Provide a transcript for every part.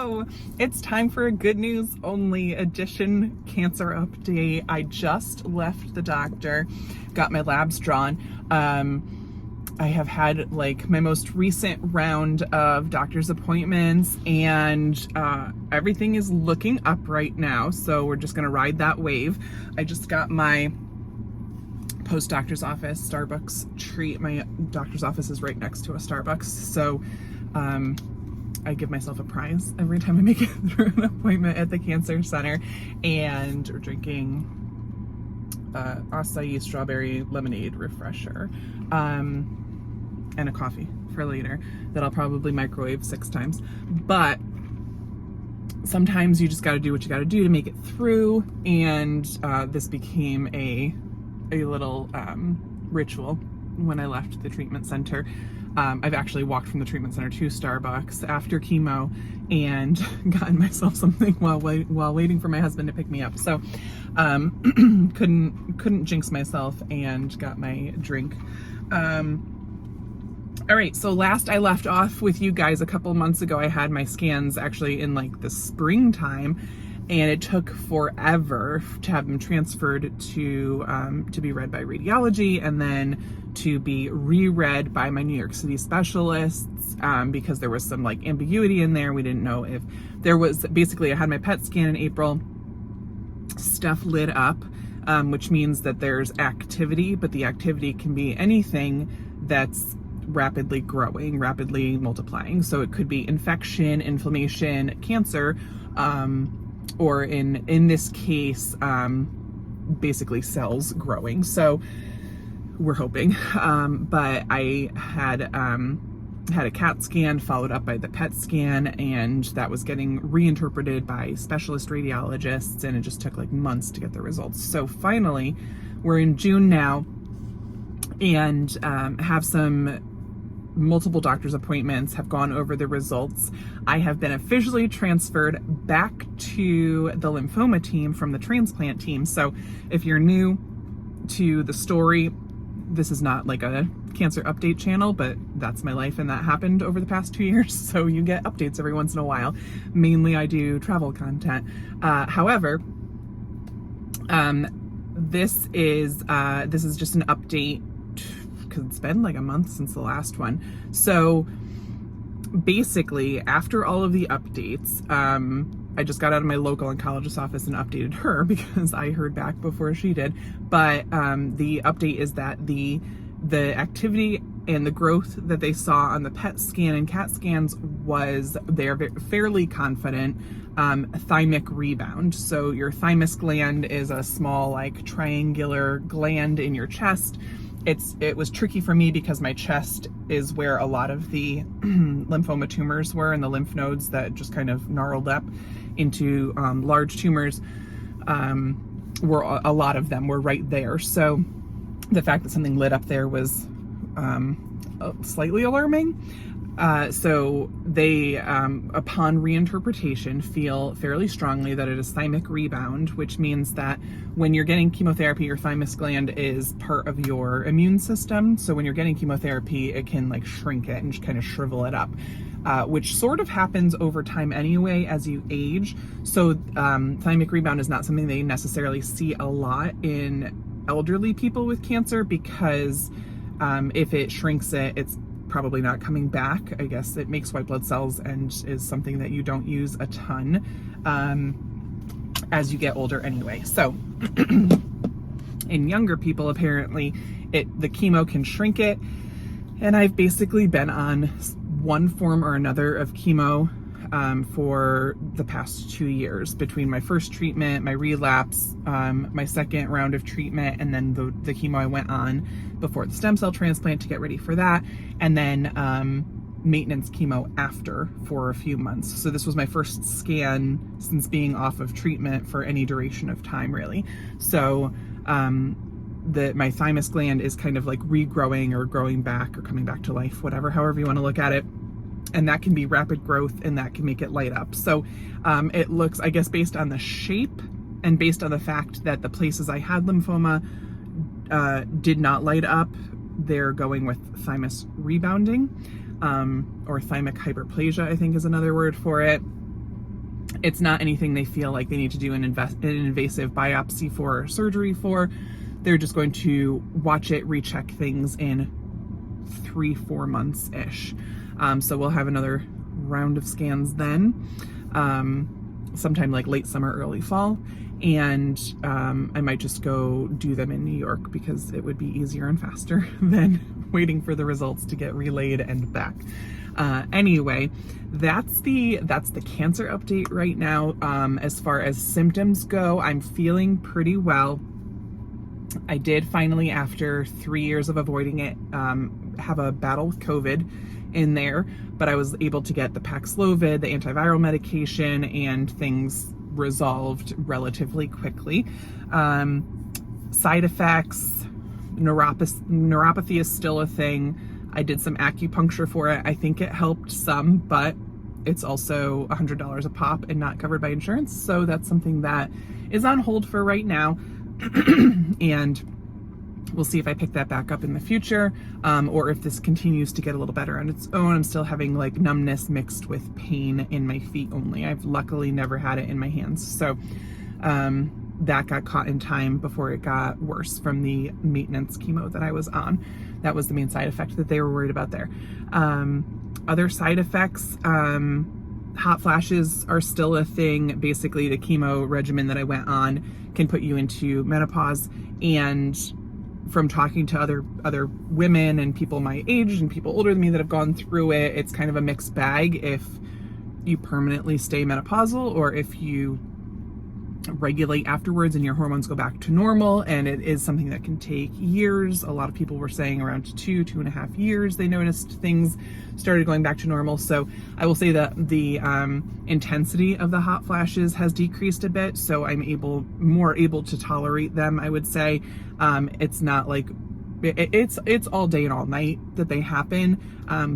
Hello! It's time for a good news only edition cancer update. I just left the doctor, got my labs drawn. I have had like my most recent round of doctor's appointments and everything is looking up right now. So we're just gonna ride that wave. I just got my post-doctor's office Starbucks treat. My doctor's office is right next to a Starbucks. So I give myself a prize every time I make it through an appointment at the cancer center, and we're drinking acai strawberry lemonade refresher and a coffee for later that I'll probably microwave 6 times. But sometimes you just got to do what you got to do to make it through, and this became a little ritual when I left the treatment center. I've actually walked from the treatment center to Starbucks after chemo and gotten myself something while waiting for my husband to pick me up. So couldn't jinx myself and got my drink. All right, so last I left off with you guys a couple months ago, I had my scans actually in like the springtime, and it took forever to have them transferred to be read by radiology and then to be reread by my New York City specialists because there was some like ambiguity in there. We didn't know if there was, basically I had my PET scan in April, stuff lit up, which means that there's activity, but the activity can be anything that's rapidly growing, rapidly multiplying. So it could be infection, inflammation, cancer, or in this case, basically cells growing. So we're hoping, but I had a CAT scan followed up by the PET scan, and that was getting reinterpreted by specialist radiologists, and it just took like months to get the results. So finally, we're in June now, and have some multiple doctor's appointments, have gone over the results. I have been officially transferred back to the lymphoma team from the transplant team. So if you're new to the story, this is not like a cancer update channel, but that's my life, and that happened over the past 2 years. So you get updates every once in a while. Mainly I do travel content. However, this is just an update because it's been like a month since the last one. So basically, after all of the updates, I just got out of my local oncologist office and updated her because I heard back before she did. But the update is that the activity and the growth that they saw on the PET scan and CAT scans they're fairly confident thymic rebound. So your thymus gland is a small like triangular gland in your chest. It was tricky for me because my chest is where a lot of the lymphoma tumors were, and the lymph nodes that just kind of gnarled up into large tumors, a lot of them were right there. So the fact that something lit up there was slightly alarming. So they, upon reinterpretation, feel fairly strongly that it is thymic rebound, which means that when you're getting chemotherapy, your thymus gland is part of your immune system. So when you're getting chemotherapy, it can like shrink it and just kind of shrivel it up, which sort of happens over time anyway as you age. So thymic rebound is not something they necessarily see a lot in elderly people with cancer because if it shrinks it, it's probably not coming back. I guess it makes white blood cells and is something that you don't use a ton as you get older anyway. So in younger people, apparently the chemo can shrink it, and I've basically been on one form or another of chemo for the past 2 years, between my first treatment, my relapse, my second round of treatment, and then the chemo I went on before the stem cell transplant to get ready for that, and then maintenance chemo after for a few months. So this was my first scan since being off of treatment for any duration of time, really. So my thymus gland is kind of like regrowing or growing back or coming back to life, however you want to look at it. And that can be rapid growth, and that can make it light up. So it looks, I guess, based on the shape and based on the fact that the places I had lymphoma did not light up, they're going with thymus rebounding, or thymic hyperplasia, I think is another word for it. It's not anything they feel like they need to do an invasive biopsy for or surgery for. They're just going to watch it, recheck things in 3-4 months-ish. So we'll have another round of scans then, sometime like late summer, early fall. And I might just go do them in New York because it would be easier and faster than waiting for the results to get relayed and back. Anyway, that's the cancer update right now. As far as symptoms go, I'm feeling pretty well. I did finally, after 3 years of avoiding it, have a battle with COVID in there, but I was able to get the Paxlovid, the antiviral medication, and things resolved relatively quickly. Side effects, neuropathy is still a thing. I did some acupuncture for it. I think it helped some, but it's also $100 a pop and not covered by insurance. So that's something that is on hold for right now. And we'll see if I pick that back up in the future, or if this continues to get a little better on its own. I'm still having like numbness mixed with pain in my feet only. I've luckily never had it in my hands. So that got caught in time before it got worse from the maintenance chemo that I was on. That was the main side effect that they were worried about there. Other side effects, hot flashes are still a thing. Basically, the chemo regimen that I went on can put you into menopause, and from talking to other women and people my age and people older than me that have gone through it, it's kind of a mixed bag if you permanently stay menopausal or if you regulate afterwards and your hormones go back to normal. And it is something that can take years. A lot of people were saying around 2.5 years they noticed things started going back to normal. So I will say that the intensity of the hot flashes has decreased a bit, so I'm more able to tolerate them, I would say. It's not like it's all day and all night that they happen,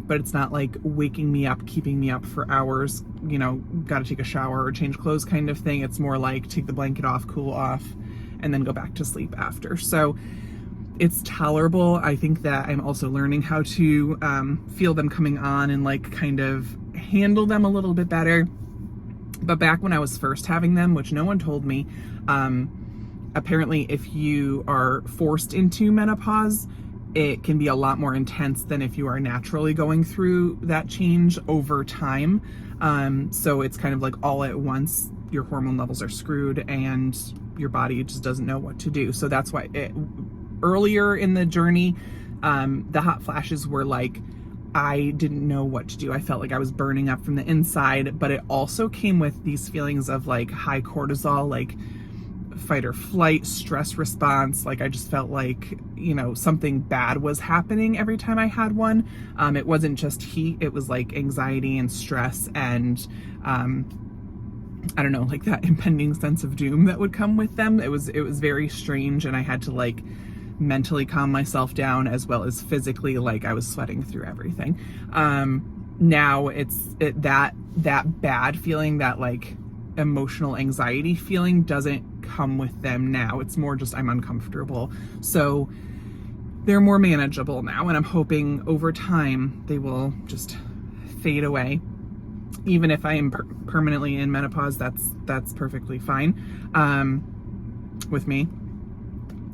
but it's not like waking me up, keeping me up for hours, got to take a shower or change clothes kind of thing. It's more like take the blanket off, cool off, and then go back to sleep after. So it's tolerable. I think that I'm also learning how to feel them coming on and like kind of handle them a little bit better. But back when I was first having them, which no one told me, apparently if you are forced into menopause, it can be a lot more intense than if you are naturally going through that change over time. So it's kind of like all at once, your hormone levels are screwed and your body just doesn't know what to do. So that's why earlier in the journey, the hot flashes were like, I didn't know what to do. I felt like I was burning up from the inside, but it also came with these feelings of like high cortisol, like fight or flight, stress response. Like I just felt like, something bad was happening every time I had one. It wasn't just heat, it was like anxiety and stress and, I don't know, like that impending sense of doom that would come with them. It was very strange, and I had to like mentally calm myself down as well as physically, like I was sweating through everything. Now that bad feeling, that like emotional anxiety feeling doesn't come with them now. It's more just I'm uncomfortable. So they're more manageable now, and I'm hoping over time they will just fade away. Even if I am permanently in menopause, that's perfectly fine with me.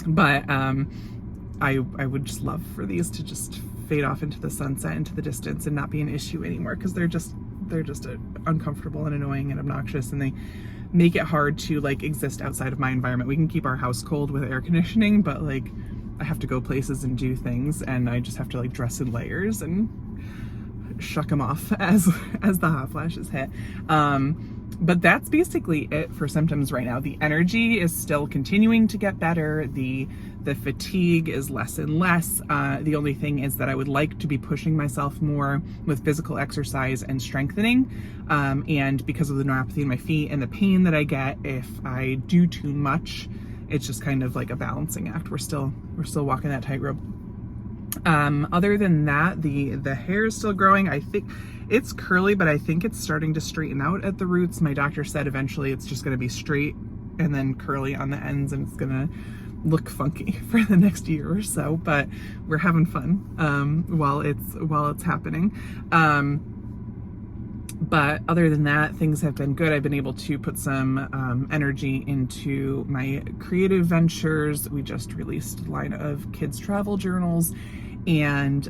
But I would just love for these to just fade off into the sunset, into the distance, and not be an issue anymore, because they're just uncomfortable and annoying and obnoxious, and they make it hard to like exist outside of my environment. We can keep our house cold with air conditioning, but like I have to go places and do things, and I just have to like dress in layers and shuck them off as the hot flashes hit. But that's basically it for symptoms right now. The energy is still continuing to get better. The fatigue is less and less. The only thing is that I would like to be pushing myself more with physical exercise and strengthening. And because of the neuropathy in my feet and the pain that I get if I do too much, it's just kind of like a balancing act. We're still walking that tightrope. Other than that, the hair is still growing. I think it's curly, but I think it's starting to straighten out at the roots. My doctor said eventually it's just going to be straight and then curly on the ends, and it's going to look funky for the next year or so, but we're having fun while it's happening. But other than that, things have been good. I've been able to put some energy into my creative ventures. We just released a line of kids' travel journals, and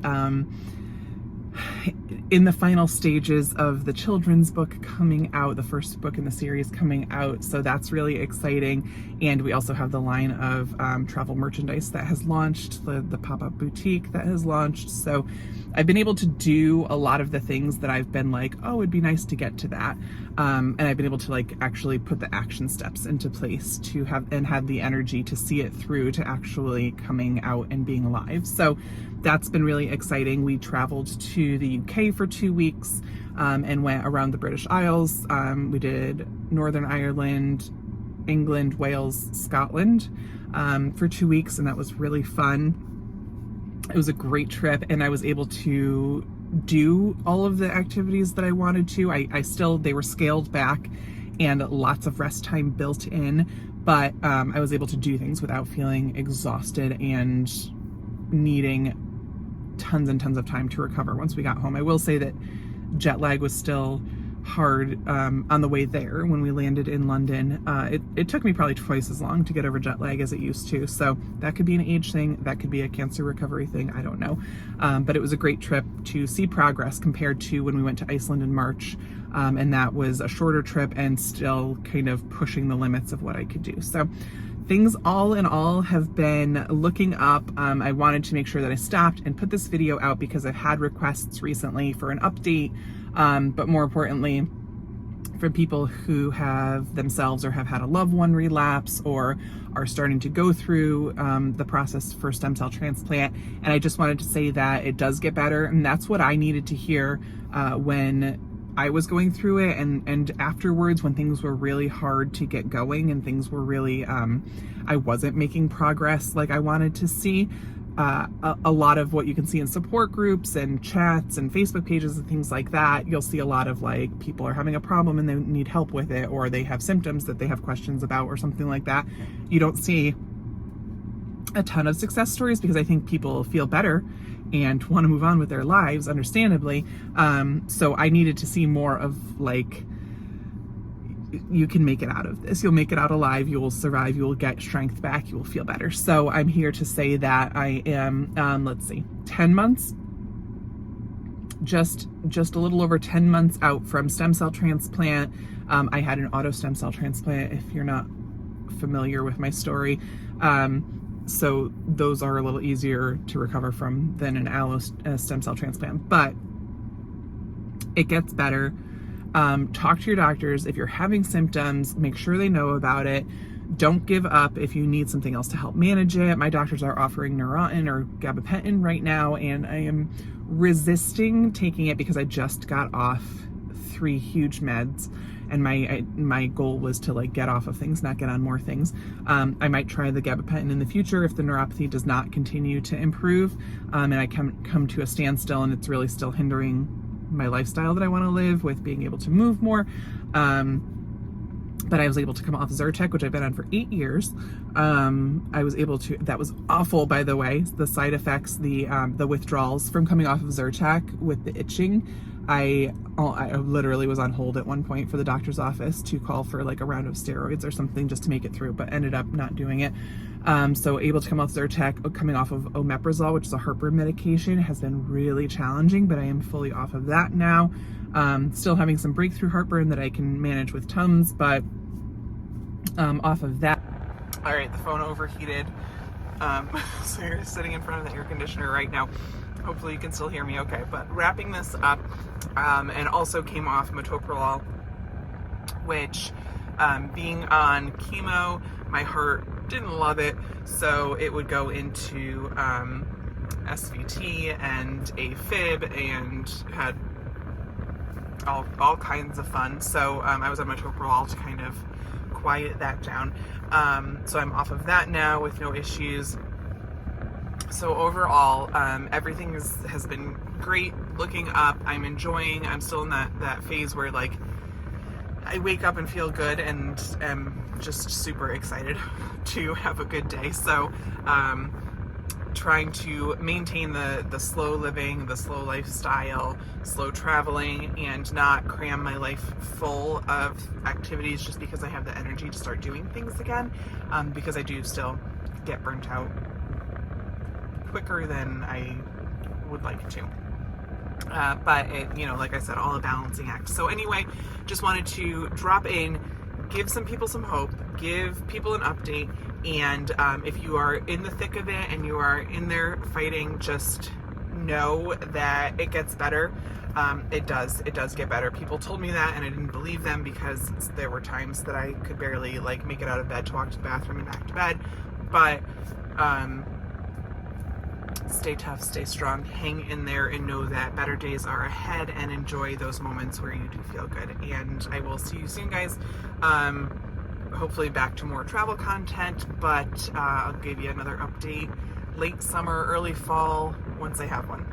in the final stages of the children's book coming out, the first book in the series coming out. So that's really exciting. And we also have the line of travel merchandise that has launched, the pop-up boutique that has launched. So I've been able to do a lot of the things that I've been like, oh, it'd be nice to get to that. And I've been able to like actually put the action steps into place to have the energy to see it through to actually coming out and being alive. So that's been really exciting. We traveled to the UK for 2 weeks and went around the British Isles. We did Northern Ireland, England, Wales, Scotland for 2 weeks, and that was really fun. It was a great trip, and I was able to do all of the activities that I wanted to. They were scaled back and lots of rest time built in, but I was able to do things without feeling exhausted and needing tons and tons of time to recover once we got home. I will say that jet lag was still hard on the way there. When we landed in London, it took me probably twice as long to get over jet lag as it used to. So that could be an age thing, that could be a cancer recovery thing, I don't know. But it was a great trip to see progress compared to when we went to Iceland in March. And that was a shorter trip and still kind of pushing the limits of what I could do. So things all in all have been looking up. I wanted to make sure that I stopped and put this video out because I've had requests recently for an update, but more importantly, for people who have themselves or have had a loved one relapse or are starting to go through the process for stem cell transplant. And I just wanted to say that it does get better, and that's what I needed to hear when I was going through it, and afterwards when things were really hard to get going and things were really, I wasn't making progress like I wanted to see. A lot of what you can see in support groups and chats and Facebook pages and things like that, you'll see a lot of like people are having a problem and they need help with it, or they have symptoms that they have questions about or something like that. You don't see a ton of success stories because I think people feel better and want to move on with their lives, understandably. So I needed to see more of like, you can make it out of this. You'll make it out alive. You will survive. You will get strength back. You will feel better. So I'm here to say that I am, 10 months, just a little over 10 months out from stem cell transplant. I had an auto stem cell transplant, if you're not familiar with my story. So those are a little easier to recover from than an allo stem cell transplant, but it gets better. Talk to your doctors. If you're having symptoms, make sure they know about it. Don't give up if you need something else to help manage it. My doctors are offering Neurontin or gabapentin right now, and I am resisting taking it because I just got off 3 huge meds, and my goal was to like get off of things, not get on more things. I might try the gabapentin in the future if the neuropathy does not continue to improve, and I come to a standstill and it's really still hindering my lifestyle that I want to live with, being able to move more. But I was able to come off Zyrtec, which I've been on for 8 years. I was able to, that was awful, by the way, the side effects, the withdrawals from coming off of Zyrtec with the itching. I literally was on hold at one point for the doctor's office to call for like a round of steroids or something just to make it through, but ended up not doing it. So able to come off Zyrtec, coming off of omeprazole, which is a heartburn medication, has been really challenging, but I am fully off of that now. Still having some breakthrough heartburn that I can manage with Tums, but off of that. All right, the phone overheated. So you're sitting in front of the air conditioner right now. Hopefully you can still hear me okay, but wrapping this up, and also came off metoprolol, which being on chemo, my heart didn't love it, so it would go into SVT and AFib and had all kinds of fun. So I was on metoprolol to kind of quiet that down. So I'm off of that now with no issues. So overall, everything has been great. Looking up, I'm enjoying. I'm still in that phase where like I wake up and feel good and am just super excited to have a good day. So trying to maintain the slow living, the slow lifestyle, slow traveling, and not cram my life full of activities just because I have the energy to start doing things again, because I do still get burnt out quicker than I would like to. But it, like I said, all a balancing act. So anyway, just wanted to drop in, give some people some hope, give people an update, and if you are in the thick of it and you are in there fighting, just know that it gets better. It does get better. People told me that and I didn't believe them, because there were times that I could barely make it out of bed to walk to the bathroom and back to bed. But stay tough, stay strong, hang in there, and know that better days are ahead, and enjoy those moments where you do feel good. And I will see you soon, guys. Hopefully back to more travel content, but I'll give you another update late summer, early fall, once I have one.